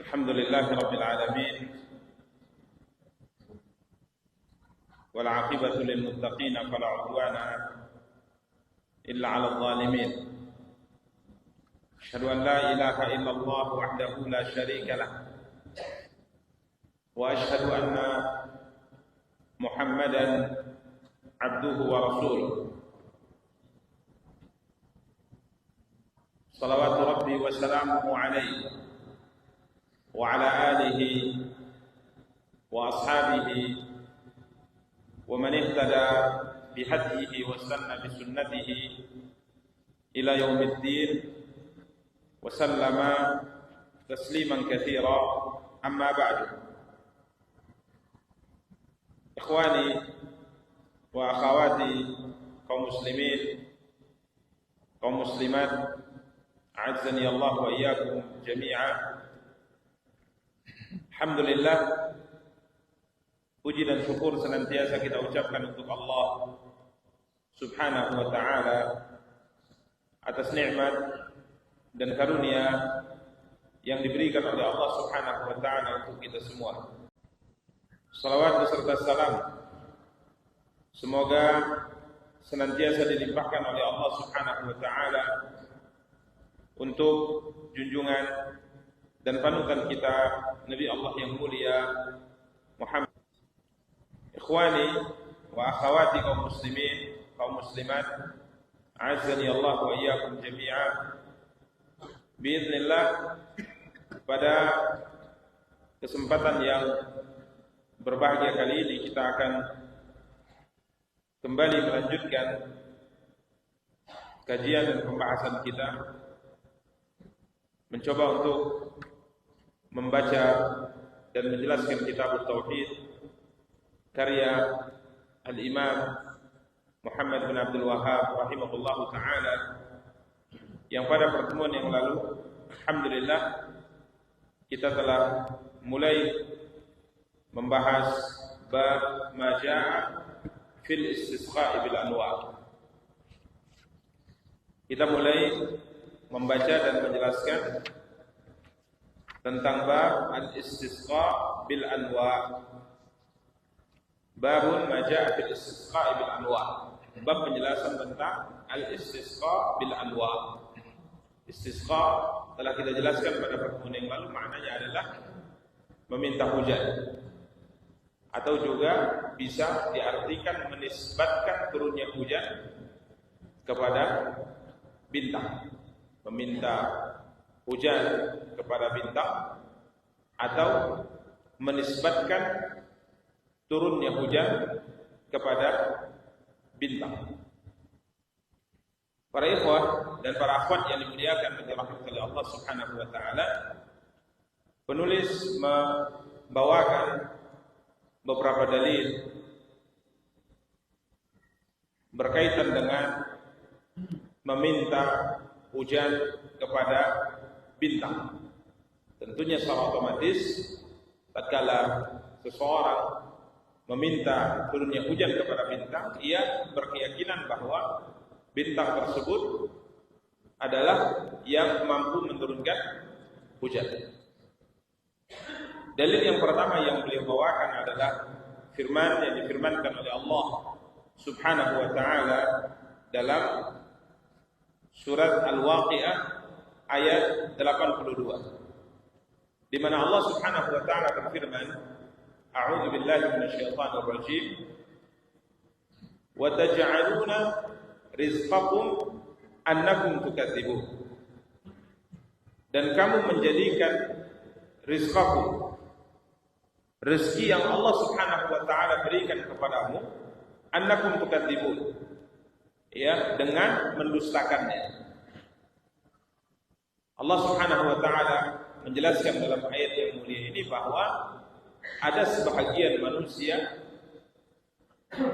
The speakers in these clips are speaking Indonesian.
Alhamdulillahi Rabbil Alamin, wal aqibatu lil muttaqin fala udwana illa 'alal zalimin. Asyhadu an la ilaha illallah wahdahu la syarika lah, wa asyhadu anna Muhammadan abduhu wa rasuluh. Salawatu rabbi wa salamuhu alaihi wa ala alihi wa ashabihi wa man ihtada bihadihi wa istanna bisunnatihi ila yaumiddin wa sallama tasliman katsira, amma ba'du. Ikhwani wa akhawati kaum muslimin, kaum muslimat, a'azzani Allah wa iyyakum jami'a. Alhamdulillah, puji dan syukur senantiasa kita ucapkan untuk Allah Subhanahu wa ta'ala atas nikmat dan karunia yang diberikan oleh Allah Subhanahu wa ta'ala untuk kita semua. Salawat beserta salam semoga senantiasa dilimpahkan oleh Allah Subhanahu wa ta'ala untuk junjungan dan panutan kita Nabi Allah yang mulia Muhammad. Ikhwani wa akhawati kaum muslimin, kaum muslimat, a'azzani Allah wa iyyakum jami'a. Biiznillah, pada kesempatan yang berbahagia kali ini kita akan kembali melanjutkan kajian dan pembahasan kita, mencoba untuk membaca dan menjelaskan kitab Tauhid karya Al-Imam Muhammad bin Abdul Wahhab rahimahullahu ta'ala, yang pada pertemuan yang lalu alhamdulillah kita telah mulai membahas bab ma jaa fil istisqa' bil anwa'. Kita mulai membaca dan menjelaskan tentang bab al-istisqa' bil anwa'. Babun ma jaa fil istisqa' bil anwa'. Bab penjelasan tentang al-istisqa' bil anwa'. Istisqa' telah kita jelaskan pada pertemuan yang lalu, maknanya adalah meminta hujan, atau juga bisa diartikan menisbatkan turunnya hujan kepada bintang, meminta hujan kepada bintang, atau menisbatkan turunnya hujan kepada bintang. Para ikhwah dan para akhwat yang dimuliakan oleh Allah Subhanahu wa ta'ala, penulis membawakan beberapa dalil berkaitan dengan meminta hujan kepada bintang. Tentunya secara otomatis tatkala seseorang meminta turunnya hujan kepada bintang, ia berkeyakinan bahwa bintang tersebut adalah yang mampu menurunkan hujan. Dalil yang pertama yang beliau bawakan adalah firman yang difirmankan oleh Allah Subhanahu wa ta'ala dalam surat Al-Waqi'ah ayat 82, di mana Allah Subhanahu wa ta'ala berfirman, a'udzu billahi minasyaitonir rajim, wa taj'aluna rizqakum annakum tukadzibun. Dan kamu menjadikan rizqakum, rezeki yang Allah Subhanahu wa ta'ala berikan kepadamu, annakum tukadzibun, ya, dengan mendustakannya. Allah Subhanahu wa ta'ala menjelaskan dalam ayat yang mulia ini bahwa ada sebahagian manusia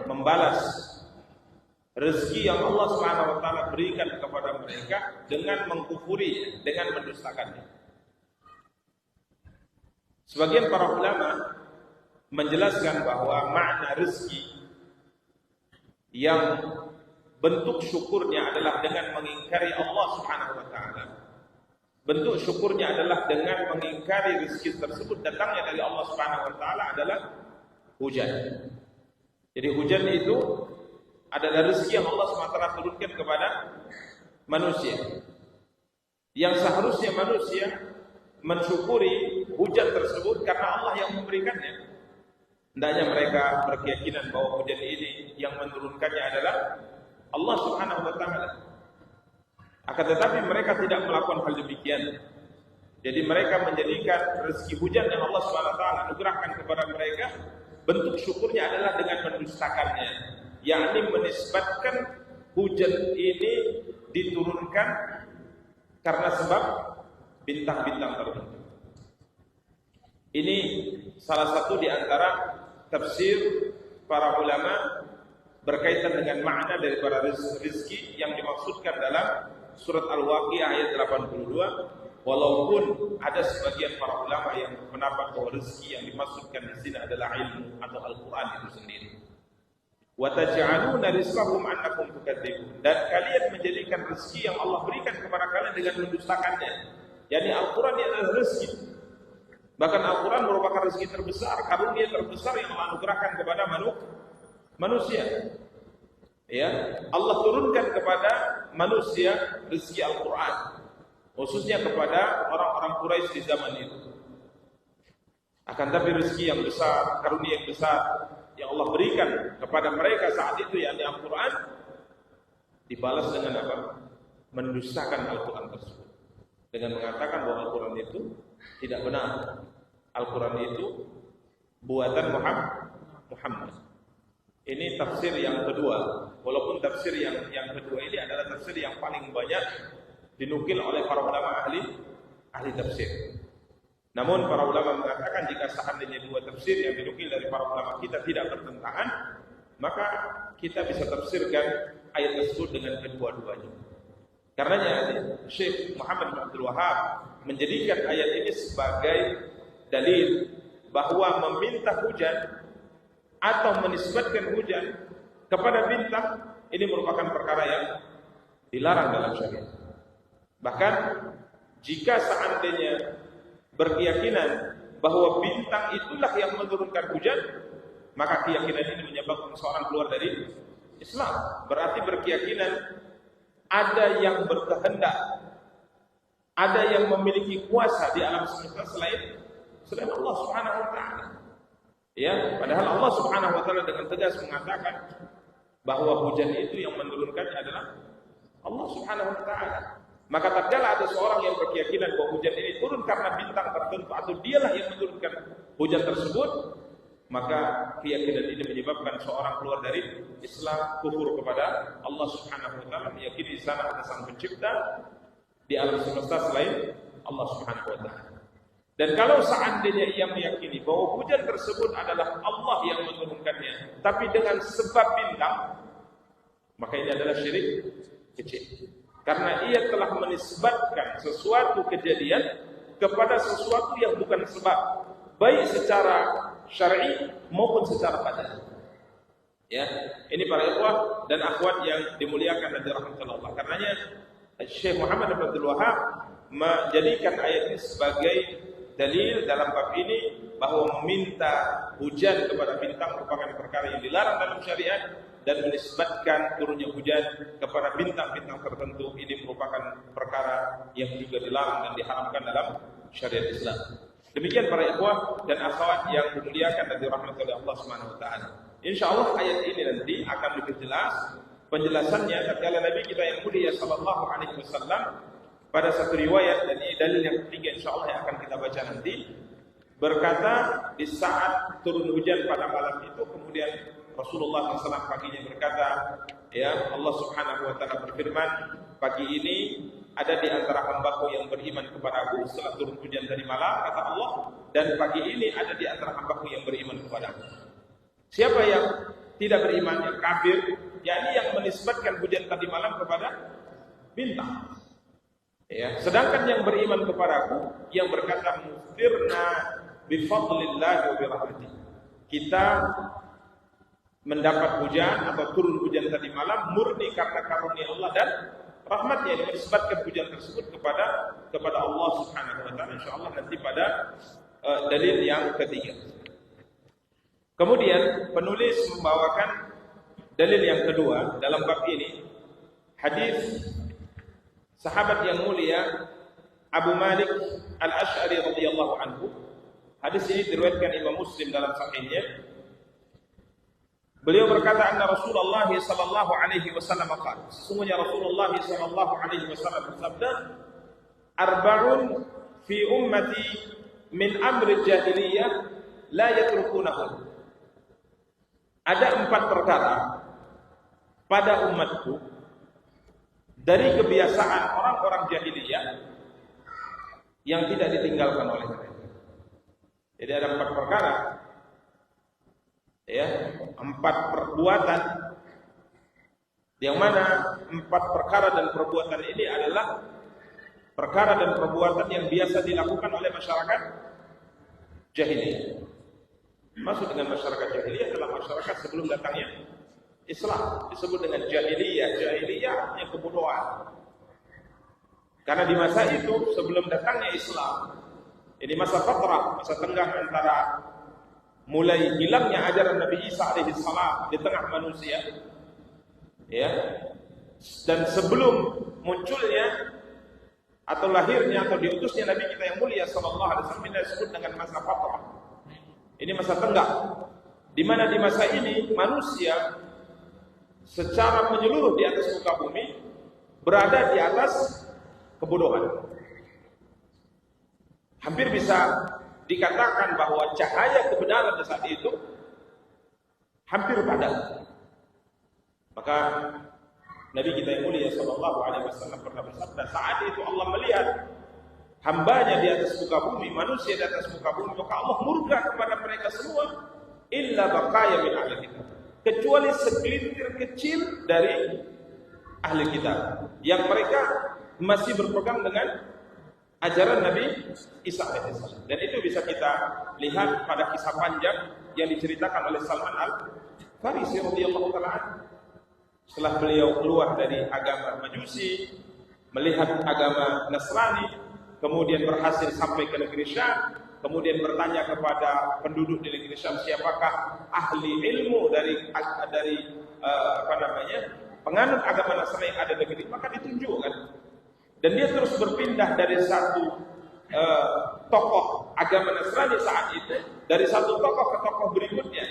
membalas rezeki yang Allah Subhanahu wa ta'ala berikan kepada mereka dengan mengkufuri, dengan mendustakannya. Sebagian para ulama menjelaskan bahwa makna rezeki yang bentuk syukurnya adalah dengan mengingkari Allah Subhanahu wa taala. Bentuk syukurnya adalah dengan mengingkari rezeki tersebut datangnya dari Allah Subhanahu wa taala adalah hujan. Jadi hujan itu adalah rezeki yang Allah SWT turunkan kepada manusia. Yang seharusnya manusia mensyukuri hujan tersebut karena Allah yang memberikannya. Hendaknya mereka berkeyakinan bahwa hujan ini yang menurunkannya adalah Allah Subhanahu wa taala. Akan tetapi mereka tidak melakukan hal demikian. Jadi mereka menjadikan rezeki hujan yang Allah Subhanahu wa taala anugerahkan kepada mereka, bentuk syukurnya adalah dengan mendustakannya, yakni menisbatkan hujan ini diturunkan karena sebab bintang-bintang tertentu. Ini salah satu di antara tafsir para ulama berkaitan dengan makna daripada rezeki yang dimaksudkan dalam surat Al-Waqiah ayat 82, walaupun ada sebagian para ulama yang berpendapat bahwa rezeki yang dimaksudkan di sini adalah ilmu atau Al-Qur'an itu sendiri. Wa taj'aluna rizqakum annakum tukadzibun, dan kalian menjadikan rezeki yang Allah berikan kepada kalian dengan mendustakannya. Yani Al-Qur'an ini adalah rezeki. Bahkan Al-Qur'an merupakan rezeki terbesar, karunia terbesar yang Allah anugerahkan kepada manusia. Ya, Allah turunkan kepada manusia rezeki Al-Qur'an, khususnya kepada orang-orang Quraisy di zaman itu. Akan tapi rezeki yang besar, karunia yang besar yang Allah berikan kepada mereka saat itu, yang di Al-Qur'an, dibalas dengan apa? Mendustakan Al-Qur'an tersebut, dengan mengatakan bahwa Al-Qur'an itu tidak benar. Al-Qur'an itu buatan Muhammad. Ini tafsir yang kedua. Walaupun tafsir yang kedua ini adalah tafsir yang paling banyak dinukil oleh para ulama ahli tafsir. Namun para ulama mengatakan jika seandainya dua tafsir yang dinukil dari para ulama kita tidak bertentangan, maka kita bisa tafsirkan ayat tersebut dengan kedua-duanya. Karenanya Syekh Muhammad bin Abdul Wahhab menjadikan ayat ini sebagai dalil bahwa meminta hujan atau menisbatkan hujan kepada bintang ini merupakan perkara yang dilarang dalam syariat. Bahkan jika seandainya berkeyakinan bahwa bintang itulah yang menurunkan hujan, maka keyakinan ini menyebabkan seorang keluar dari Islam. Berarti berkeyakinan ada yang berkehendak, ada yang memiliki kuasa di alam semesta selain Allah Subhanahu wa taala. Ya, padahal Allah Subhanahu wa taala dengan tegas mengatakan bahwa hujan itu yang menurunkannya adalah Allah Subhanahu wa taala. Maka tatkala ada seorang yang berkeyakinan bahwa hujan ini turun karena bintang tertentu atau dialah yang menurunkan hujan tersebut, maka keyakinan ini menyebabkan seorang keluar dari Islam, kufur kepada Allah Subhanahu wa taala, meyakini di sana ada Sang Pencipta di alam semesta selain Allah Subhanahu wa taala. Dan kalau seandainya ia meyakini bahwa hujan tersebut adalah Allah yang menurunkannya, tapi dengan sebab bintang, maka ini adalah syirik kecil. Karena ia telah menisbatkan sesuatu kejadian kepada sesuatu yang bukan sebab, baik secara syar'i maupun secara qadar. Ya, ini para ikhwah dan akhwat yang dimuliakan dan dirahmati Allah. Karenanya Syekh Muhammad bin Abdul Wahhab menjadikan ayat ini sebagai dalil dalam bab ini bahwa meminta hujan kepada bintang merupakan perkara yang dilarang dalam syariat, dan menisbatkan turunnya hujan kepada bintang-bintang tertentu ini merupakan perkara yang juga dilarang dan diharamkan dalam syariat Islam. Demikian para ikhwah dan akhwat yang dimuliakan dan dirahmati oleh Allah Subhanahu wa taala. Insyaallah ayat ini nanti akan lebih jelas penjelasannya tatkala Nabi kita yang mulia sallallahu alaihi wasallam pada satu riwayat, dan ini dalil yang ketiga insyaallah yang akan kita baca nanti, berkata di saat turun hujan pada malam itu, kemudian Rasulullah SAW paginya berkata, ya Allah Subhanahu wa taala berfirman, pagi ini ada di antara hambaku yang beriman kepada aku setelah turun hujan dari malam, kata Allah, dan pagi ini ada di antara hambaku yang beriman kepada aku. Siapa yang tidak beriman, yang kafir, yakni yang menisbatkan hujan tadi malam kepada bintang. Ya, sedangkan yang beriman kepadaku yang berkata muftirna bi fadlillah wa bi rahmatih. Kita mendapat hujan atau turun hujan tadi malam murni karena karunia Allah dan rahmatnya ini menisbatkan pujian tersebut kepada Allah Subhanahu wa taala, insyaallah nanti pada dalil yang ketiga. Kemudian penulis membawakan dalil yang kedua dalam bab ini, hadis sahabat yang mulia Abu Malik Al-Asy'ari radhiyallahu anhu. Hadis ini diriwayatkan Imam Muslim dalam sahihnya. Beliau berkata, anna Rasulullah sallallahu alaihi wasallam qala, sesungguhnya Rasulullah sallallahu alaihi wasallam bersabda, arba'un fi ummati min amri jahiliyah la yatrukunahum. Ada 4 perkara pada umatku dari kebiasaan orang-orang jahiliyah yang tidak ditinggalkan oleh mereka. Jadi ada 4 perkara, ya, 4 perbuatan, yang mana 4 perkara dan perbuatan ini adalah perkara dan perbuatan yang biasa dilakukan oleh masyarakat jahiliyah. Maksud dengan masyarakat jahiliyah adalah masyarakat sebelum datangnya Islam. Disebut dengan jahiliyah. Jahiliyah artinya kebodohan. Karena di masa itu sebelum datangnya Islam, ini masa fatrah, masa tenggang antara mulai hilangnya ajaran Nabi Isa alaihi salam di tengah manusia, ya, dan sebelum munculnya atau lahirnya atau diutusnya Nabi kita yang mulia sallallahu alaihi wasallam, ini disebut dengan masa fatrah. Ini masa tenggang, di mana di masa ini manusia secara menyeluruh di atas muka bumi berada di atas kebodohan. Hampir bisa dikatakan bahwa cahaya kebenaran di saat itu hampir padam. Maka Nabi kita yang mulia sallallahu alaihi wasallam pernah bersabda, saat itu Allah melihat hambanya di atas muka bumi, manusia di atas muka bumi, maka Allah murka kepada mereka semua, illa baqaya min ahli kitab, kecuali segelintir kecil dari ahli kitab yang mereka masih berpegang dengan ajaran Nabi Isa alaihissalam. Dan itu bisa kita lihat pada kisah panjang yang diceritakan oleh Salman Al-Farisi radhiyallahu ta'ala. Setelah beliau keluar dari agama Majusi, melihat agama Nasrani, kemudian berhasil sampai ke negeri Syam, kemudian bertanya kepada penduduk di negeri Syam, siapakah ahli ilmu dari penganut agama Nasrani yang ada di negeri, maka ditunjukkan. Dan dia terus berpindah dari satu tokoh agama Nasrani saat itu, dari satu tokoh ke tokoh berikutnya,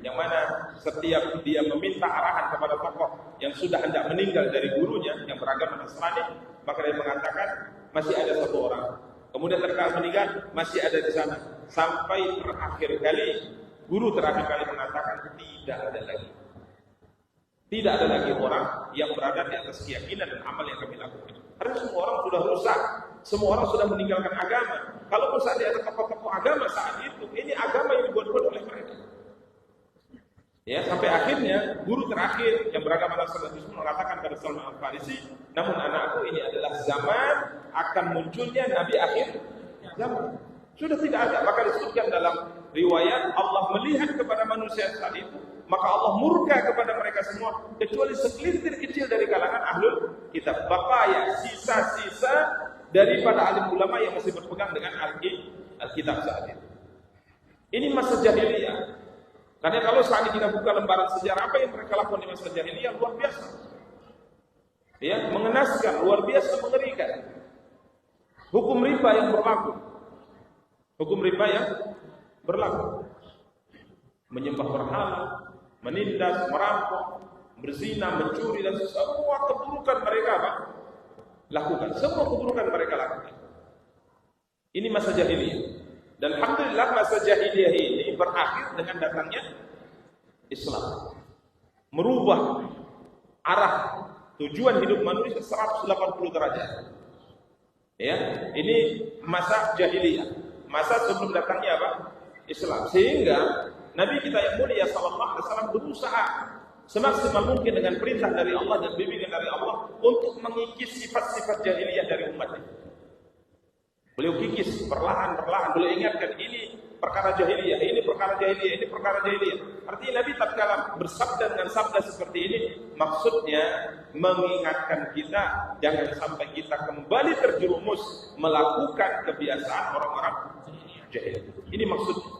yang mana setiap dia meminta arahan kepada tokoh yang sudah hendak meninggal dari gurunya yang beragama Nasrani, maka dia mengatakan masih ada satu orang. Kemudian terkala meninggal masih ada di sana, sampai terakhir kali guru terakhir kali mengatakan tidak ada lagi. Tidak ada lagi orang yang berada di atas keyakinan dan amal yang kami lakukan. Karena semua orang sudah rusak, semua orang sudah meninggalkan agama. Kalaupun saat ada tokoh-tokoh agama saat itu, ini agama yang dibuat-buat oleh mereka. Ya, sampai akhirnya guru terakhir yang beragama Nasrani itu mengatakan kepada Salman Al-Farisi, namun anakku, ini adalah zaman akan munculnya Nabi akhir zaman. Sudah tidak ada. Maka disebutkan dalam riwayat, Allah melihat kepada manusia saat itu, maka Allah murka kepada mereka semua, kecuali segelintir kecil dari kalangan ahlul kitab. Baqaya, sisa-sisa daripada alim ulama yang masih berpegang dengan Alkitab saat itu. Ini masa jahiliyah. Karena kalau saat ini kita buka lembaran sejarah, apa yang mereka lakukan di masa jahiliyah luar biasa. Ya, mengenaskan, luar biasa mengerikan. Hukum riba yang berlaku. Hukum riba yang berlaku. Menyembah berhala, menindas, merampok, berzina, mencuri, dan semua keburukan mereka apa? Lakukan. Semua keburukan mereka lakukan. Ini masa jahiliyah. Dan alhamdulillah masa jahiliyah ini berakhir dengan datangnya Islam. Merubah arah tujuan hidup manusia 180 derajat. Ya, ini masa jahiliyah. Masa sebelum datangnya apa? Islam. Sehingga Nabi kita yang mulia sallallahu alaihi wasallam berusaha semaksimal mungkin dengan perintah dari Allah dan bimbingan dari Allah untuk mengikis sifat-sifat jahiliyah dari umatnya. Beliau kikis perlahan-perlahan, beliau ingatkan ini perkara jahiliyah, ini perkara jahiliyah, ini perkara jahiliyah. Artinya Nabi tatkala bersabda dengan sabda seperti ini, maksudnya mengingatkan kita jangan sampai kita kembali terjerumus melakukan kebiasaan orang-orang jahil. Ini maksudnya.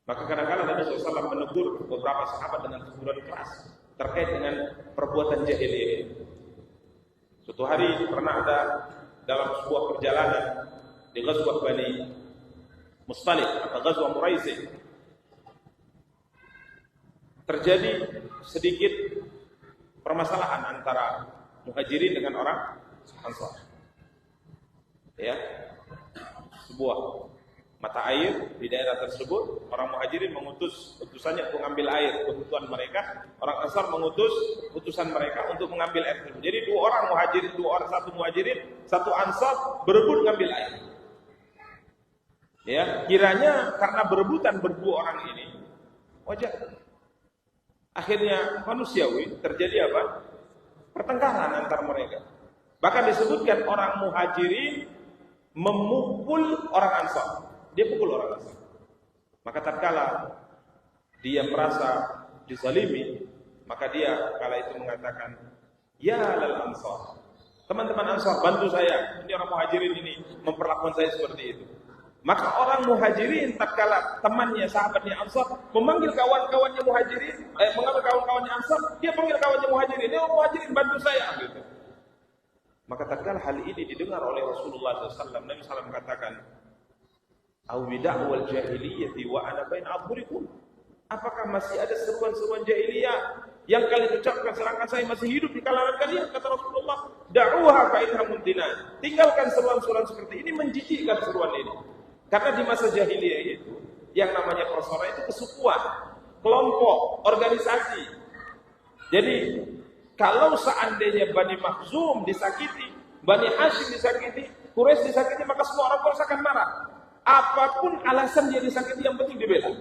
Maka kadang-kadang Nabi SAW menegur beberapa sahabat dengan teguran keras terkait dengan perbuatan jahiliyah. Suatu hari pernah ada dalam sebuah perjalanan di Ghazwah Bani Mustalik atau Ghazwah Muraisi, terjadi sedikit permasalahan antara Muhajirin dengan orang Ansar. Ya, sebuah mata air di daerah tersebut, orang Muhajirin mengutus utusannya untuk mengambil air kebutuhan mereka, orang Ansar mengutus utusan mereka untuk mengambil air tersebut. Jadi dua orang Muhajirin, satu Muhajirin, satu Ansar berebut mengambil air. Ya, kiranya karena berebutan berdua orang ini, wajar. Akhirnya manusiawi terjadi apa? Pertengkaran antar mereka. Bahkan disebutkan orang Muhajirin memukul orang Ansar. Dia pukul orang Ansar. Maka tatkala dia merasa dizalimi, maka dia kala itu mengatakan, "Ya lal Ansar. Teman-teman Ansar, bantu saya. Ini orang Muhajirin ini memperlakukan saya seperti itu." Maka orang Muhajirin tatkala temannya, sahabatnya Ansar memanggil kawan-kawannya Muhajirin, mengambil kawan-kawannya Ansar, dia panggil kawannya Muhajirin, "Ini orang Muhajirin, bantu saya." Gitu. Maka tatkala hal ini didengar oleh Rasulullah SAW, Nabi SAW mengatakan, "Awida'wal jahiliyati wa ana bain adhurikum." Apakah masih ada seruan-seruan jahiliyah yang kalian ucapkan sedangkan saya masih hidup di kalangan kalian? Kata Rasulullah, "Da'uha fa innaha muntinah." Tinggalkan seruan-seruan seperti ini, menjijikkan seruan ini. Karena di masa jahiliyah itu yang namanya persaudaraan itu kesukuan, kelompok, organisasi. Jadi kalau seandainya Bani Makhzum disakiti, Bani Hashim disakiti, Quraisy disakiti, maka semua orang Quraisy akan marah. Apapun alasan dia disakiti, yang penting dibela.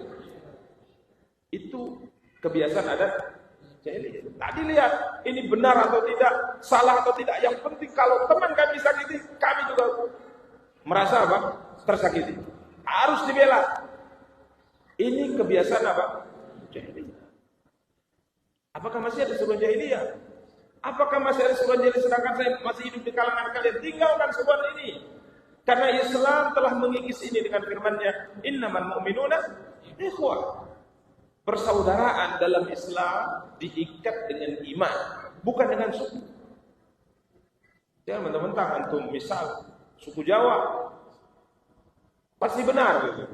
Itu kebiasaan adat jahiliyah. Tadi lihat ini benar atau tidak, salah atau tidak. Yang penting kalau teman kami disakiti, kami juga merasa apa? Tersakiti. Harus dibela. Ini kebiasaan apa? Jahiliyah. Apakah masih ada seruan jahiliyah? Apakah masih ada seruan jahiliyah sedangkan saya masih hidup di kalangan kalian? Tinggalkan seruan ini. Karena Islam telah mengikis ini dengan firman-Nya, "Innamal mu'minuna ikhwah." Persaudaraan dalam Islam diikat dengan iman, bukan dengan suku. Jangan mentang-mentang antum misal suku Jawa pasti benar gitu.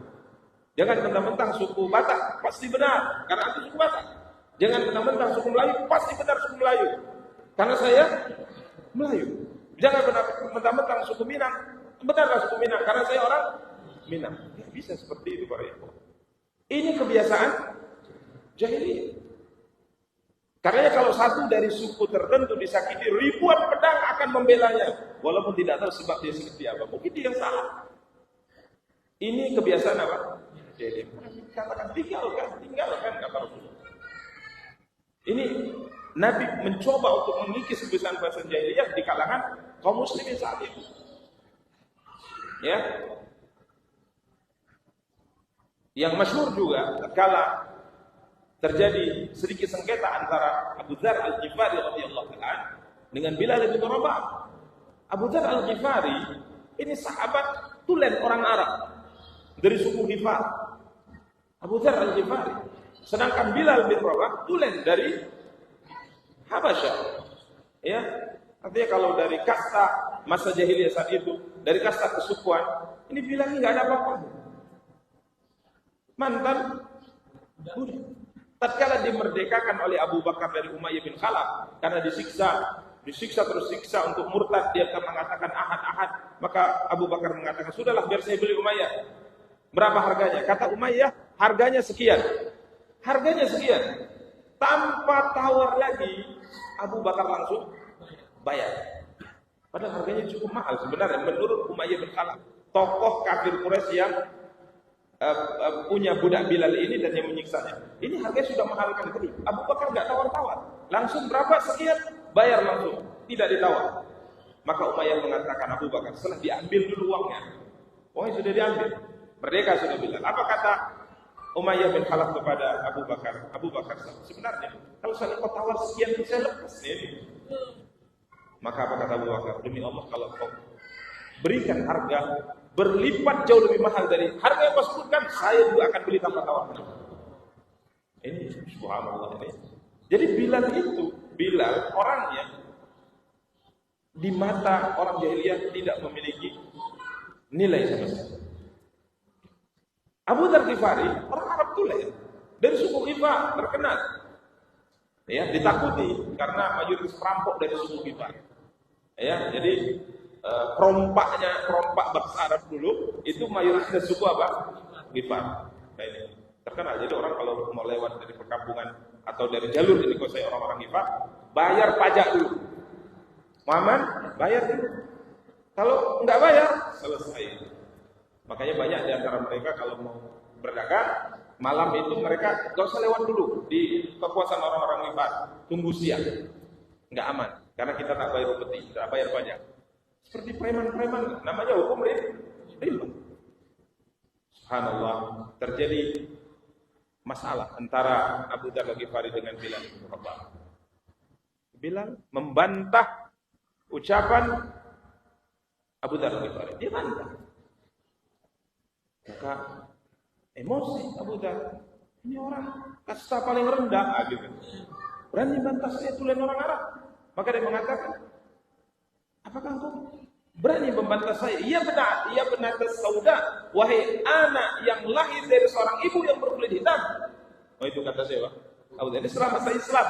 Jangan mentang-mentang suku Batak pasti benar karena antum suku Batak. Jangan mentang-mentang suku Melayu pasti benar suku Melayu karena saya Melayu. Jangan mentang-mentang suku Minang benarlah suku Minang karena saya orang Minang. Tidak bisa seperti itu para ikhwan. Ini kebiasaan jahiliyah. Karena kalau satu dari suku tertentu disakiti, ribuan pedang akan membelanya walaupun tidak tahu sebab dia seperti apa. Mungkin dia yang salah. Ini kebiasaan apa? Jadi katakan tinggalkan kata Rasulullah. Ini Nabi mencoba untuk mengikis kebiasaan jahiliyah di kalangan kaum muslimin saat itu. Ya. Yang masyhur juga tatkala terjadi sedikit sengketa antara Abu Dzar Al-Ghifari radhiyallahu anhu dengan Bilal bin Rabah. Abu Dzar Al-Ghifari ini sahabat tulen orang Arab dari suku Ghifar. Abu Dzar Al-Ghifari. Sedangkan Bilal bin Rabah tulen dari Habasyah. Ya, artinya kalau dari kasta masa jahiliyah saat itu, dari kasta kesukuan, ini Bilal ini enggak ada apa-apa. Mantan budak. Tatkala dimerdekakan oleh Abu Bakar dari Umayyah bin Khalaf karena disiksa terus siksa untuk murtad, dia akan mengatakan ahad, maka Abu Bakar mengatakan, "Sudahlah biar saya beli Umayyah." Berapa harganya? Kata Umayyah, harganya sekian. Harganya sekian. Tanpa tawar lagi, Abu Bakar langsung bayar. Padahal harganya cukup mahal sebenarnya menurut Umayyah bin Khalaf, tokoh kafir Quraisy yang punya budak Bilal ini dan yang menyiksanya. Ini harganya sudah mahal kali. Abu Bakar enggak tawar-tawar. Langsung berapa sekian? Bayar langsung. Tidak ditawar. Maka Umayyah mengatakan Abu Bakar, setelah diambil dulu uangnya. Uangnya sudah diambil. Merdeka sudah Bilal. Apa kata Umayyah bin Khalaf kepada Abu Bakar? Abu Bakar, sebenarnya kalau saya kau tawar sekian saya lepas ini. Maka apa kata Abu Bakar? Demi Allah kalau kau berikan harga berlipat jauh lebih mahal dari harga yang kau sebutkan, saya juga akan beli tanpa tawar. Ini subhanallah ini. Jadi Bilal orangnya di mata orang jahiliyah tidak memiliki nilai sama sekali. Abu Dzar Ghifari orang Arab Tule dari suku Ghifar terkenal, ya ditakuti karena mayoritas perampok dari suku Ghifar, ya jadi perompak bangsa Arab dulu itu mayoritas suku apa? Ghifar. Nah, ini terkenal. Jadi orang kalau mau lewat dari perkampungan atau dari jalur ini kalau saya orang-orang Ghifar bayar pajak dulu. Muhammad bayar dulu. Kalau enggak bayar selesai. Makanya banyak di antara mereka kalau mau berdagang malam itu mereka gak usah lewat dulu di kekuasaan orang-orang Ghifar, tunggu siang, nggak aman karena kita tak bayar upeti, tak bayar pajak. Seperti preman-preman, namanya hukum riba. Subhanallah, terjadi masalah antara Abu Dzar Ghifari dengan Bilal bin Rabah. Bilal membantah ucapan Abu Dzar Ghifari, dia bantah. Maka emosi Abu Dzar, ini orang kasta paling rendah gitu. Berani bantah saya tulen orang Arab. Maka dia mengatakan, apakah engkau berani membantah saya? Iya benar sauda, wahai anak yang lahir dari seorang ibu yang berkulit hitam. Oh itu kata siapa? Abu Dzar. Ini selama saya Islam.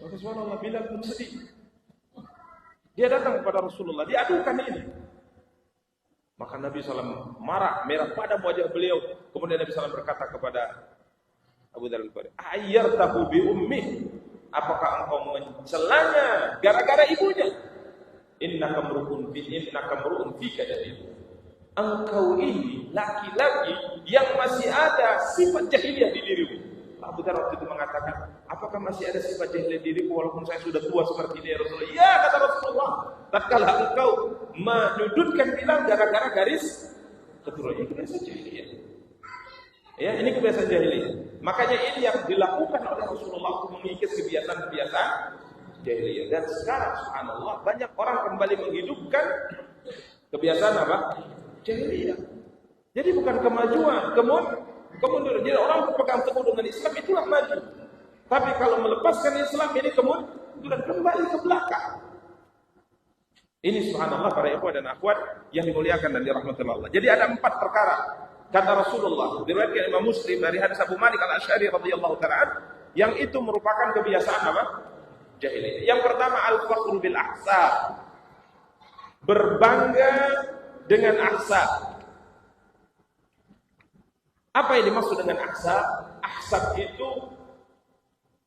Maka subhanallah Bilal pun sedih. Dia datang kepada Rasulullah, dia adukan ini. Maka Nabi SAW marah, merah pada wajah beliau. Kemudian Nabi SAW berkata kepada Abu Dzar Al-Ghifari, "Ayyartahu bi ummi?" Apakah engkau mencelanya gara-gara ibunya? Innaka mru'un fika jadi. Engkau ini laki-laki yang masih ada sifat jahiliyah di dirimu. Abu Dzar waktu itu mengatakan, apakah masih ada sifat jahiliyah di diriku walaupun saya sudah tua seperti ini ya Rasulullah? Ya kata Rasulullah, tatkala engkau menyudutkan Bilal gara-gara garis keturunan, itu kebiasaan jahiliyah. Ya, ini kebiasaan jahiliyah. Makanya ini yang dilakukan oleh Rasulullah untuk mengikis kebiasaan-kebiasaan jahiliyah. Dan sekarang subhanallah banyak orang kembali menghidupkan kebiasaan apa? Jahiliyah. Jadi bukan kemajuan, kemunduran. Jadi orang berpegang teguh dengan Islam itulah maju. Tapi kalau melepaskan Islam ini kemunduran, kembali ke belakang. Ini subhanallah para ikhwan dan akhwat yang dimuliakan dan dirahmati Allah. Jadi ada 4 perkara kata Rasulullah diriwayatkan Imam Muslim dari hadis Abu Malik Al-Asy'ari radhiyallahu ta'ala yang itu merupakan kebiasaan apa? Jahiliyah. Yang pertama al-fakhru bil ahsab. Berbangga dengan ahsab. Apa yang dimaksud dengan ahsab? Ahsab itu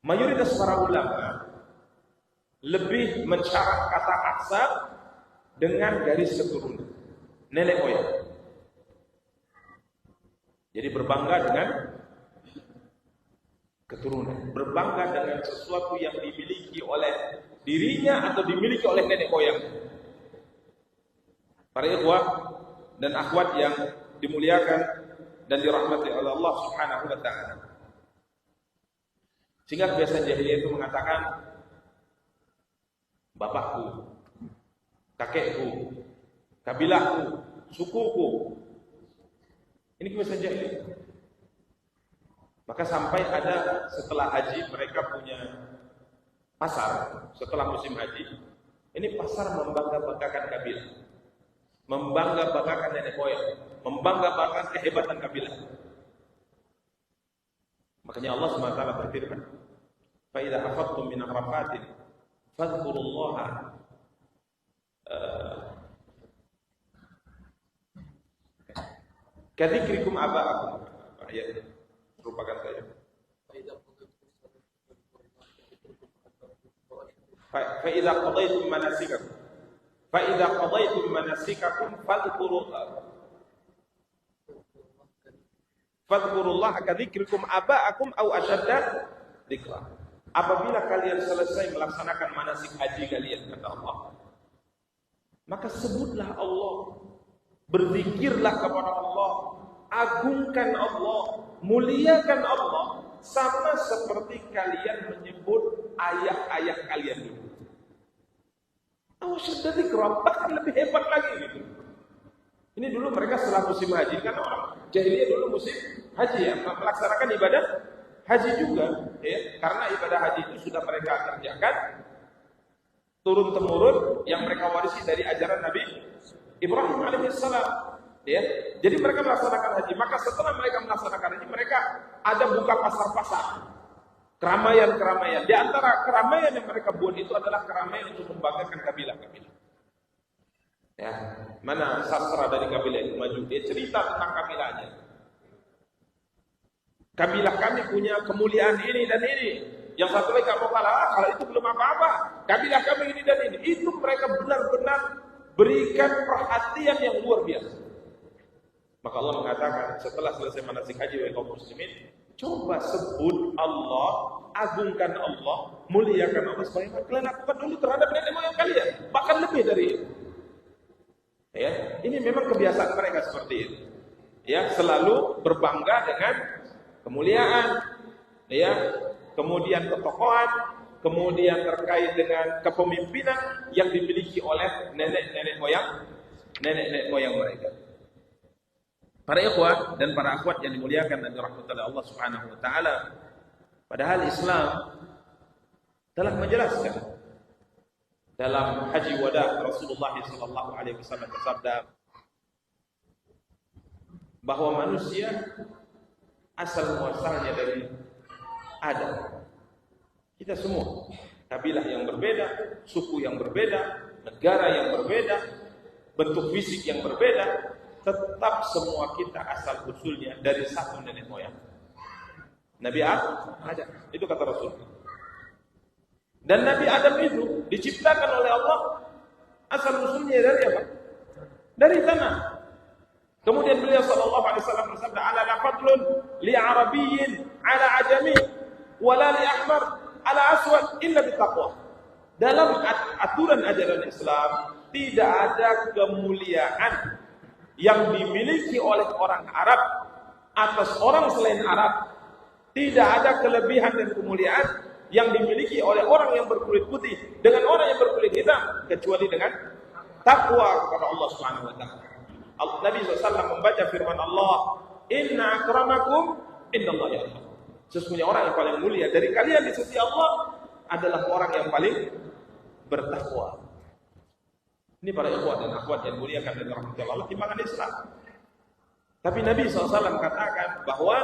mayoritas para ulama lebih mensyarah kata ahsab dengan garis keturunan, nenek moyang. Jadi berbangga dengan keturunan, berbangga dengan sesuatu yang dimiliki oleh dirinya atau dimiliki oleh nenek moyang. Para ikhwah dan akhwat yang dimuliakan dan dirahmati oleh Allah Subhanahu wa taala. Sehingga kebiasaan jahiliyah itu mengatakan bapakku, kakekku, kabilahku, sukuku. Ini kebiasaan jahiliyah. Maka sampai ada setelah haji mereka punya pasar setelah musim haji. Ini pasar membangga-banggakan kabilah, membangga-banggakan nenek moyang, membangga-banggakan kehebatan kabilah. Makanya Allah SWT berfirman, "Fa idza hafadtum min arafatin fadhkurullaha kadzikrikum aba'akum." Ayat merupakan saya. Fa idza qadaytum manasikakum فَإِذَا قَضَيْتُمْ مَنَاسِكَكُمْ فَاذْكُرُوا اللَّهَ كَذِكْرِكُمْ آبَاءَكُمْ أَوْ أَشَدَّ ذِكْرًا. Apabila kalian selesai melaksanakan manasik haji kalian, kata Allah, maka sebutlah Allah berzikirlah kepada Allah, agungkan Allah, muliakan Allah, sama seperti kalian menyebut ayah-ayah kalian dulu. Asyadda dzikra, bahkan lebih hebat lagi gitu. Ini dulu mereka setelah musim haji, karena orang jahiliyah dulu musim haji ya, melaksanakan ibadah haji juga ya, karena ibadah haji itu sudah mereka kerjakan turun temurun yang mereka warisi dari ajaran Nabi Ibrahim alaihissalam ya. Jadi mereka melaksanakan haji, maka setelah mereka melaksanakan haji, mereka ada buka pasar-pasar, keramaian-keramaian. Di antara keramaian yang mereka buat itu adalah keramaian untuk membanggakan kabilah-kabilah. Ya, mana sastra dari kabilah itu maju, dia cerita tentang kabilahnya. Kabilah kami punya kemuliaan ini dan ini. Yang satu lagi kamu kalah, kalau itu belum apa-apa. Kabilah kami ini dan ini. Itu mereka benar-benar berikan perhatian yang luar biasa. Maka Allah mengatakan setelah selesai manasik haji wahai kaum muslimin, coba sebut Allah, agungkan Allah, muliakan Allah sebagaimana kalian lakukan dulu terhadap nenek moyang kalian, bahkan lebih dari itu. Ya, ini memang kebiasaan mereka seperti itu. Ya, selalu berbangga dengan kemuliaan, ya, kemudian ketokohan, kemudian terkait dengan kepemimpinan yang dimiliki oleh nenek moyang mereka. Para ikhwah dan para akhwat yang dimuliakan dan dirahmati oleh Allah Subhanahu wa taala, padahal Islam telah menjelaskan dalam haji wada Rasulullah sallallahu alaihi wasallam bersabda bahwa manusia asal muasalnya dari Adam. Kita semua kabilah yang berbeda, suku yang berbeda, negara yang berbeda, bentuk fisik yang berbeda, tetap semua kita asal usulnya dari satu nenek moyang. Nabi Adam, itu kata Rasulullah. Dan Nabi Adam itu diciptakan oleh Allah asal usulnya dari apa? Dari tanah. Kemudian beliau sallallahu alaihi wasallam bersabda, "Ala la fadlun li arabiyyin ala ajami wa la li ahmar ala aswad illa bittaqwa." Dalam aturan ajaran Islam tidak ada kemuliaan yang dimiliki oleh orang Arab atas orang selain Arab. Tidak ada kelebihan dan kemuliaan yang dimiliki oleh orang yang berkulit putih dengan orang yang berkulit hitam kecuali dengan takwa kepada Allah Subhanahu wa taala. Nabi SAW membaca firman Allah, "Inna akramakum indallahi atqakum." Sesungguhnya orang yang paling mulia dari kalian di sisi Allah adalah orang yang paling bertakwa. Ini para ikhwat dan akhwat yang muliakan dan rahmatullah Allah timbangan Islam. Tapi Nabi SAW katakan bahwa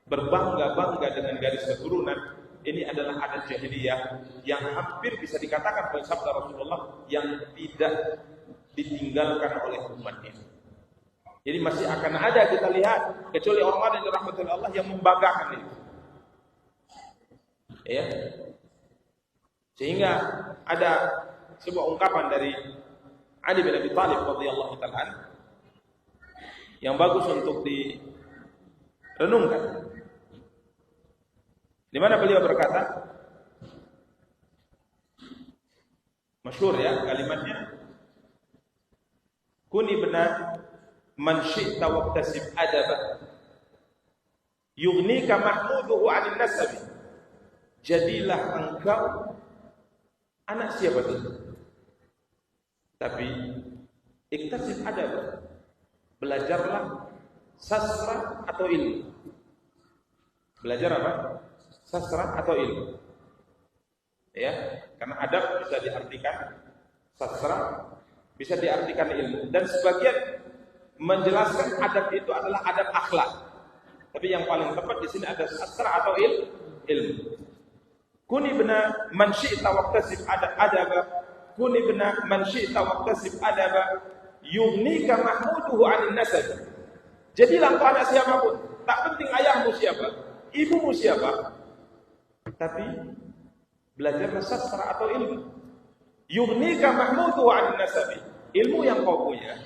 berbangga-bangga dengan garis keturunan ini adalah adat jahiliyah yang hampir bisa dikatakan oleh sabda Rasulullah yang tidak ditinggalkan oleh umat ini. Jadi masih akan ada kita lihat kecuali orang-orang yang dirahmati Allah yang membanggakan itu. Ya. Sehingga ada sebuah ungkapan dari Ali bin Abi Thalib radhiyallahu taala yang bagus untuk direnungkan. Di mana beliau berkata, masyhur ya kalimatnya, "Kun ibna man syi'ta waqtasib adaba, yughnika mahmuduhu 'anil nasabi." Jadilah engkau anak siapa itu? Tapi iktasib adab, belajarlah sastra atau ilmu. Belajar apa? Sastra atau ilmu. Ya, karena adab bisa diartikan sastra, bisa diartikan ilmu, dan sebagian menjelaskan adab itu adalah adab akhlak. Tapi yang paling tepat di sini ada sastra atau ilmu. Kun ibna man syi'ta waqtasib adaba, kun ibna man syi'ta waqtasib adaba, yughnika mahmuduhu 'anil nasab. Jadilah engkau anak siapapun, tak penting ayahmu siapa, ibumu siapa, tapi belajarlah sastra atau ilmu. Yughnika mahmuduhu 'anil nasab. Ilmu yang kau punya,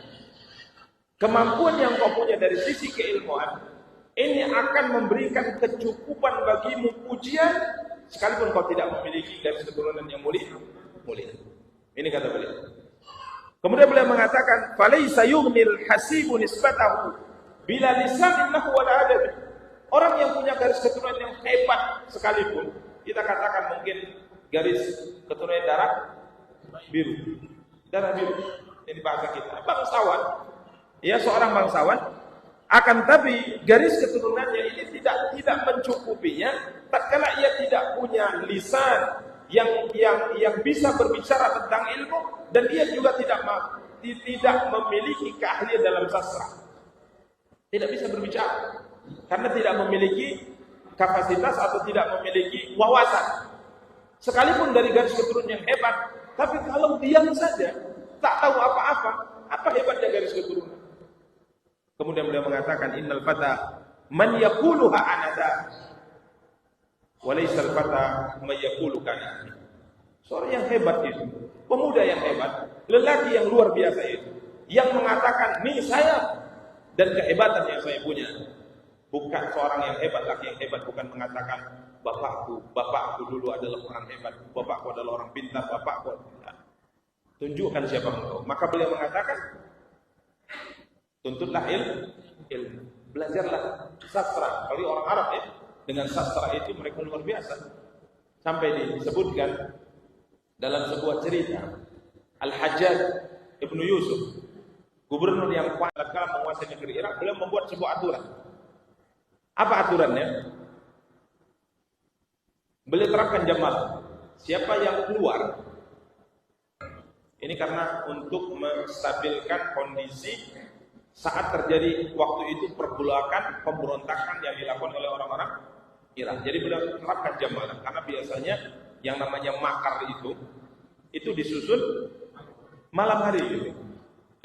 kemampuan yang kau punya dari sisi keilmuan, ini akan memberikan kecukupan bagimu pujian sekalipun kau tidak memiliki garis keturunan yang mulia. Ini kata beliau. Kemudian beliau mengatakan, falaysa yughnil hasibu nisbatahu bila lisanin lahu wala adab. Orang yang punya garis keturunan yang hebat sekalipun, kita katakan mungkin garis keturunan darah biru. Darah biru. Ini bahasa kita. Bangsawan. Ya, seorang bangsawan, akan tapi garis keturunannya ini tidak mencukupinya tatkala ia tidak punya lisan yang bisa berbicara tentang ilmu, dan dia juga tidak memiliki keahlian dalam sastra. Tidak bisa berbicara karena tidak memiliki kapasitas atau tidak memiliki wawasan. Sekalipun dari garis keturunan yang hebat, tapi kalau diam saja, tak tahu apa-apa, apa hebatnya garis keturunan? Kemudian beliau mengatakan, innal fata man yaquluha anada wa laysa al fata man yaqulu kana. Seorang yang hebat itu, pemuda yang hebat, lelaki yang luar biasa itu, yang mengatakan, "Nih saya," dan kehebatan yang saya punya. Bukan seorang yang hebat, laki yang hebat bukan mengatakan, bapakku dulu adalah orang hebat, bapakku adalah orang pintar, bapakku. Tunjukkan siapa engkau. Maka beliau mengatakan, tuntutlah ilmu, belajarlah sastra. Kalau orang Arab ya, dengan sastra itu mereka luar biasa. Sampai disebutkan dalam sebuah cerita, Al-Hajjaj Ibnu Yusuf, gubernur yang kuat kala menguasai negeri Irak, beliau membuat sebuah aturan. Apa aturannya? Beliau terapkan jam malam. Siapa yang keluar, ini karena untuk menstabilkan kondisi saat terjadi waktu itu pergolakan, pemberontakan yang dilakukan oleh orang-orang Irak. Jadi beliau terapkan jam malam, karena biasanya yang namanya makar itu disusun malam hari gitu.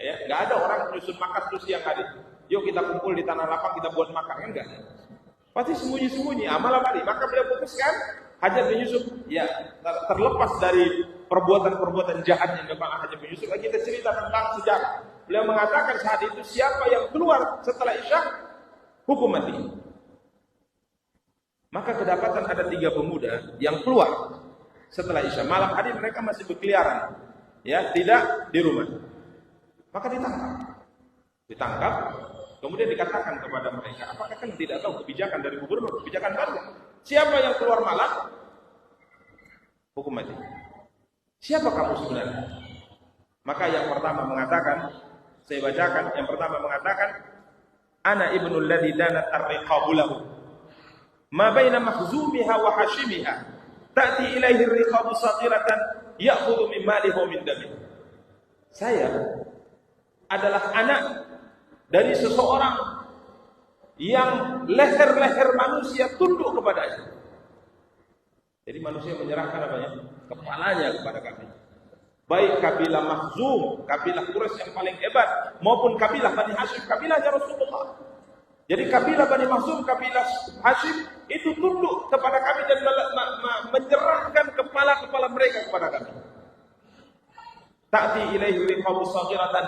Ya, nggak ada orang menyusun makar terus siang hari. Yuk kita kumpul di tanah lapang, kita buat makar, enggak. Pasti sembunyi-sembunyi, malam hari. Maka beliau putuskan, Hajjaj bin Yusuf, ya terlepas dari perbuatan-perbuatan jahat yang dilakukan Hajjaj bin Yusuf, lagi kita cerita tentang sejarah. Beliau mengatakan saat itu siapa yang keluar setelah Isya, hukum mati. Maka kedapatan ada 3 pemuda yang keluar setelah Isya. Malam hari mereka masih berkeliaran, ya tidak di rumah. Maka ditangkap, kemudian dikatakan kepada mereka, apakah kalian tidak tahu kebijakan dari gubernur, kebijakan baru? Siapa yang keluar malam, hukum mati. Siapa kamu sebenarnya? Maka yang pertama mengatakan, saya bacakan, yang pertama mengatakan, ana ibnul ladzi danat ar-riqabu lahu. Ma baina makhzumiha wa hashimiha. Ta'ti ilaihi ar-riqabu saghiratan ya'khudhu min malihi wa min damihi. Saya adalah anak dari seseorang yang leher-leher manusia tunduk kepadanya. Jadi manusia menyerahkan apanya? Kepalanya kepada kami. Baik kabilah Makhzum, kabilah Quraisy yang paling hebat, maupun kabilah Bani Hashim, kabilahnya Rasulullah. Jadi kabilah Bani Makhzum, kabilah Hashim itu tunduk kepada kami dan menyerahkan kepala-kepala mereka kepada kami. Ta'ti ilaihi riqabu saghiratan,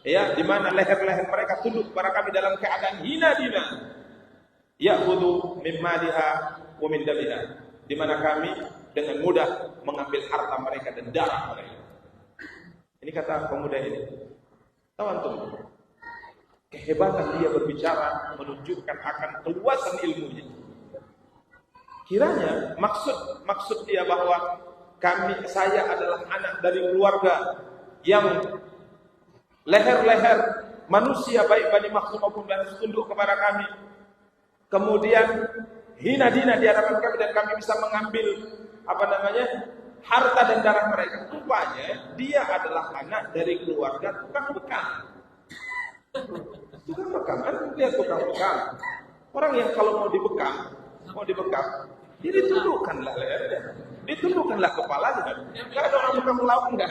ya, di mana leher-leher mereka tunduk kepada kami dalam keadaan hina-hina. Ya'khudhu min maliha wa min damiha, di mana kami dengan mudah mengambil harta mereka dan darah mereka. Ini kata pemuda ini. Tahu antum? Kehebatan dia berbicara menunjukkan akan keluasan ilmunya. Kiranya maksud dia bahwa saya adalah anak dari keluarga yang leher-leher manusia baik Bani Makhzum maupun Bani tunduk kepada kami. Kemudian hina-hina di hadapan kami dan kami bisa mengambil harta dan darah mereka. Rupanya dia adalah anak dari keluarga tukang bekam. Tukang bekam, kan lihat tukang bekam. Orang yang kalau mau dibekam, dia ditundukkanlah lehernya, ditundukkanlah kepalanya. Enggak ada orang bekam melawan, enggak.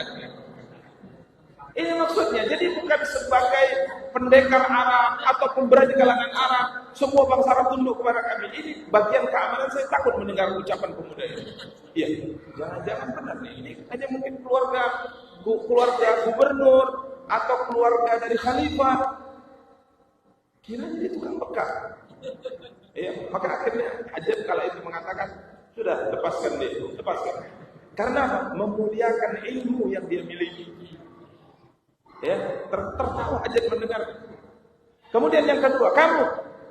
Ini maksudnya, jadi bukan sebagai pendekar Arab atau pemberani kalangan Arab, semua bangsa Arab tunduk kepada kami. Ini bagian keamanan. Saya takut mendengar ucapan pemuda ini. Iya, jangan-jangan benar nih. Ini hanya mungkin keluarga gubernur atau keluarga dari khalifah. Kiranya dia tukang bekam. Iya, maka akhirnya Hajjaj kala itu mengatakan, sudah lepaskan dia, lepaskan. Karena memuliakan ilmu yang dia miliki. Ya, tertawa aja mendengar. Kemudian yang kedua, kamu,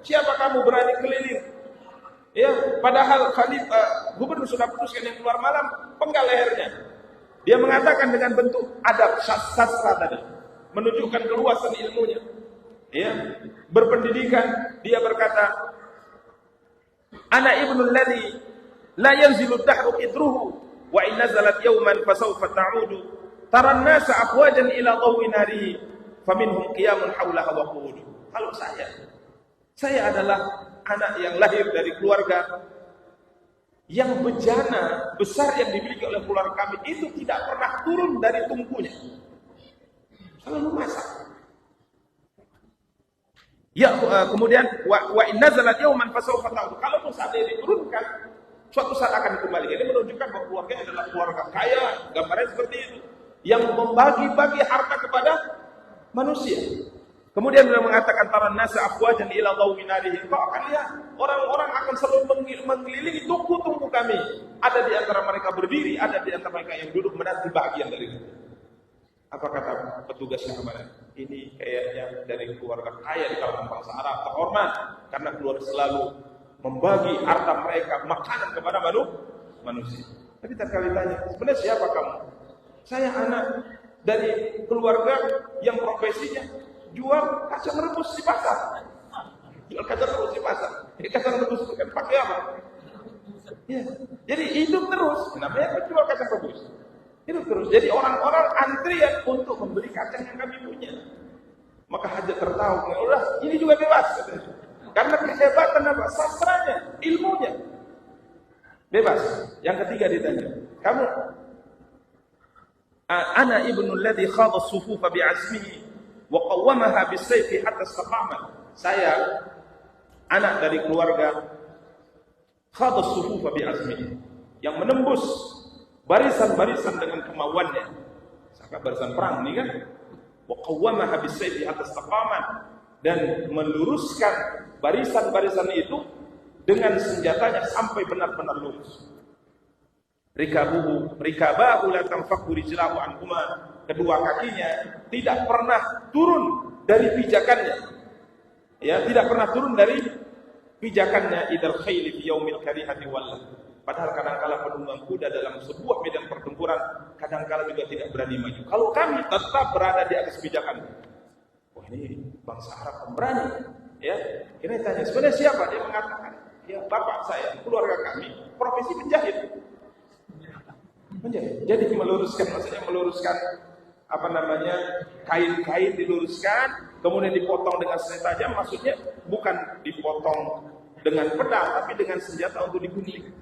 siapa kamu berani keliling? Ya, padahal gubernur sudah putuskan yang keluar malam, penggal lehernya. Dia mengatakan dengan bentuk adab sastra tadi, menunjukkan keluasan ilmunya. Ya, berpendidikan, dia berkata, "Ana ibnul ladzi la yanzilu dahru idruhu wa in nazalat yawman fasawfa ta'udu. Taran nasa afwajan ila dhawi narihi faminhum qiyamun haulaha wa qu'udu." Kalau saya adalah anak yang lahir dari keluarga yang bejana besar yang dimiliki oleh keluarga kami itu tidak pernah turun dari tungkunya. Selalu masak. Ya, kemudian wa in nazalat yawman fasawfa ta'udu. Kalaupun saat ini diturunkan, suatu saat akan kembali. Ini menunjukkan bahwa keluarga adalah keluarga kaya, gambarnya seperti itu, yang membagi-bagi harta kepada manusia. Kemudian beliau mengatakan taran nasa afwajan ila dhawi narihi. Kau akan lihat orang-orang akan selalu mengelilingi tungku-tungku kami. Ada di antara mereka berdiri, ada di antara mereka yang duduk menanti bagian dari itu. Apa kata petugasnya kemarin? Ini kayaknya dari keluarga kaya di kalangan bangsa Arab, terhormat karena keluarga selalu membagi harta mereka, makanan kepada manusia. Tapi terkali tanya, sebenarnya siapa kamu? Saya anak dari keluarga yang profesinya jual kacang rebus di pasar. Jual kacang rebus di pasar. Kacang rebus itu kan pakai apa? Ya. Jadi hidup terus. Namanya jual kacang rebus. Hidup terus. Jadi orang-orang antrian untuk membeli kacang yang kami punya. Maka Hajat tertawa. Udah, ini juga bebas. Karena kehebatan apa? Sastranya, ilmunya. Bebas. Yang ketiga ditanya, kamu ana ibnul ladzi khadha as-sufufa bi'azmihi wa qawwamaha bis-sayfi hatta istaqama. Saya anak dari keluarga khadha as-sufufa bi'azmihi, yang menembus barisan-barisan dengan kemauannya. Saka barisan perang ini kan. Wa qawwamaha bis-sayfi hatta istaqama, dan meluruskan barisan-barisan itu dengan senjatanya sampai benar-benar lurus. Rikabahu la tanfaku rijlahu anhuma, kedua kakinya tidak pernah turun dari pijakannya. Ya, tidak pernah turun dari pijakannya. Idal khayli fi yaumil karihati wallah. Padahal kadang-kala penunggang kuda dalam sebuah medan pertempuran kadang-kala juga tidak berani maju. Kalau kami tetap berada di atas pijakan. Wah, ini bangsa Arab berani. Ya, ini tanya, sebenarnya siapa? Dia mengatakan, ya bapak saya, keluarga kami, profesi penjahit. Menjahit. Jadi meluruskan, maksudnya meluruskan kain-kain diluruskan, kemudian dipotong dengan senjata tajam. Maksudnya bukan dipotong dengan pedang, tapi dengan senjata untuk digunting.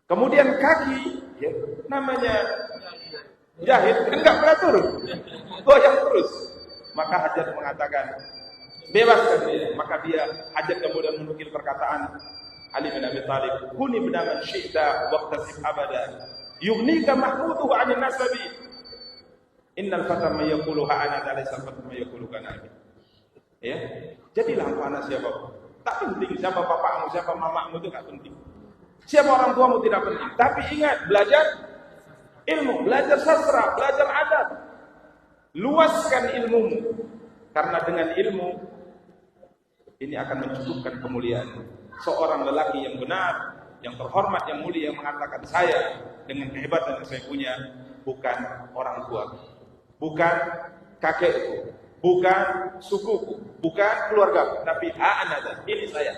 Kemudian kaki, ya, namanya jahit, enggak pernah turun, goyang terus. Maka Hajat mengatakan, bebaskan dia. Maka dia Hajat kemudian menukil perkataan Ali bin Abi Thalib, kuni benaman syi'ta waqtasib abada yughnika mahmuduhu 'anil nasabi innal fata may yaqulu ha ana laysa fata may yaqulu kana abi. Ya, jadilah engkau anak siapa? Tak penting siapa bapakmu, siapa mamamu, itu tak penting. Siapa orang tuamu tidak penting. Tapi ingat, belajar ilmu, belajar sastra, belajar adab. Luaskan ilmumu, karena dengan ilmu ini akan mencukupkan kemuliaan. Seorang lelaki yang benar, yang terhormat, yang mulia, yang mengatakan, saya dengan kehebatan yang saya punya bukan orang tua, bukan kakekku, bukan sukuku, bukan keluarga, tapi ana, ini saya.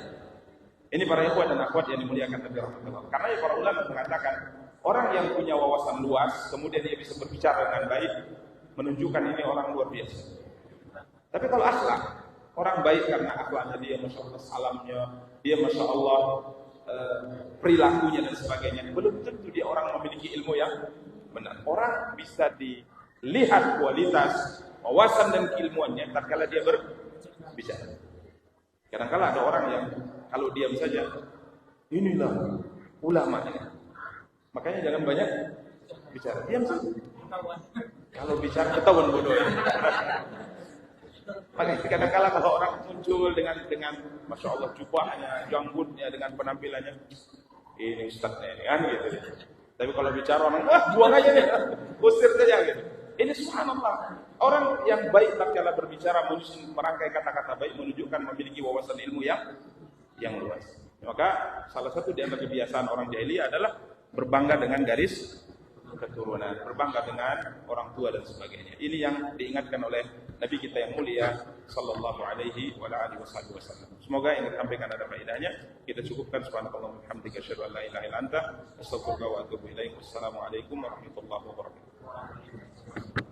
Ini para ikhwan dan akhwat yang dimuliakan Nabi rahmatullah. Karena para ulama mengatakan, orang yang punya wawasan luas, kemudian dia bisa berbicara dengan baik, menunjukkan ini orang luar biasa. Tapi kalau akhlak, orang baik karena akhlaknya dia, masya Allah salamnya, dia masya Allah perilakunya dan sebagainya, belum tentu dia orang memiliki ilmu yang benar. Orang bisa dilihat kualitas, wawasan dan keilmuannya tatkala dia berbicara. Kadang-kala ada orang yang kalau diam saja, inilah ulamanya. Makanya jangan banyak bicara, diam saja. Kalau bicara ketahuan bodoh. Makanya kadang-kala kalau orang muncul dengan masya Allah jubahnya, janggutnya, dengan penampilannya, ini ustadznya ini kan gitu. Tapi kalau bicara orang, wah buang aja nih, usir saja gitu. Ini subhanallah, orang yang baik tatkala berbicara menyusun merangkai kata-kata baik menunjukkan memiliki wawasan ilmu yang luas. Maka salah satu di antara kebiasaan orang jahiliyah adalah berbangga dengan garis keturunan, berbangga dengan orang tua dan sebagainya. Ini yang diingatkan oleh Nabi kita yang mulia sallallahu alaihi wa alihi wasallam. Semoga yang disampaikan ada faedahnya. Kita cukupkan, subhanallahi wa bihamdihi asyhadu an la ilaha illa anta astaghfiruka wa atubu ilaik. Wassalamu alaikum warahmatullahi wabarakatuh.